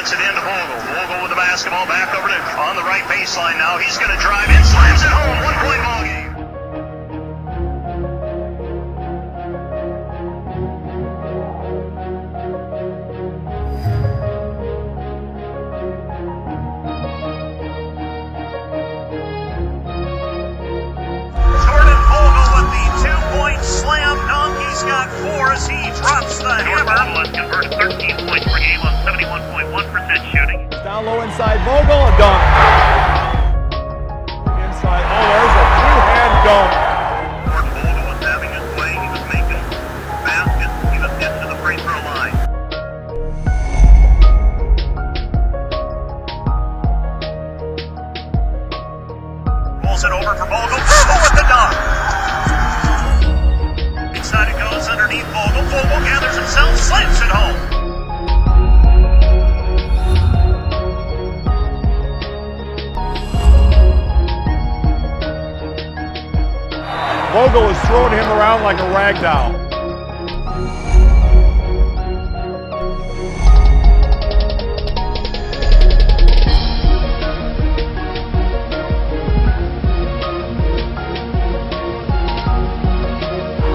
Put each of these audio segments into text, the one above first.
Gets it into Vogel. Vogel with the basketball back over to on the right baseline now. He's going to drive in, slams it home. 1-point ball game. Slam dunk, he's got 4 as he drops the hammer. Vogel has converted 13 points per game on 71.1% shooting. Down low inside Vogel, a dunk. Inside, oh, there's a two-hand dunk. Vogel was having his way. He was making baskets. He was getting to the free throw line. Rolls it over for Vogel. Vogel with the dunk. Inside it goes underneath Vogel. Vogel gathers himself, slams it home. Vogel is throwing him around like a rag doll.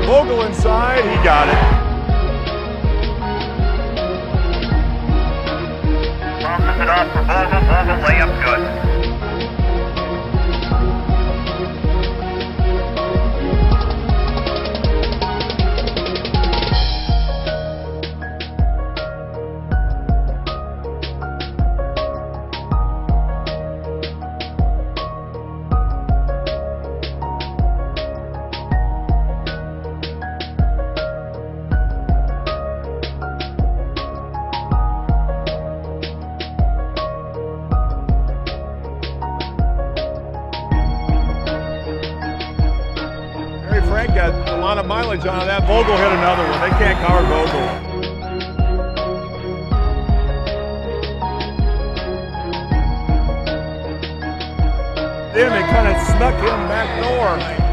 Vogel inside, he got it. Bounces it off for Vogel. Vogel layup good. Frank got a lot of mileage on that. Vogel hit another one. They can't cover Vogel. Then they kind of snuck him back door.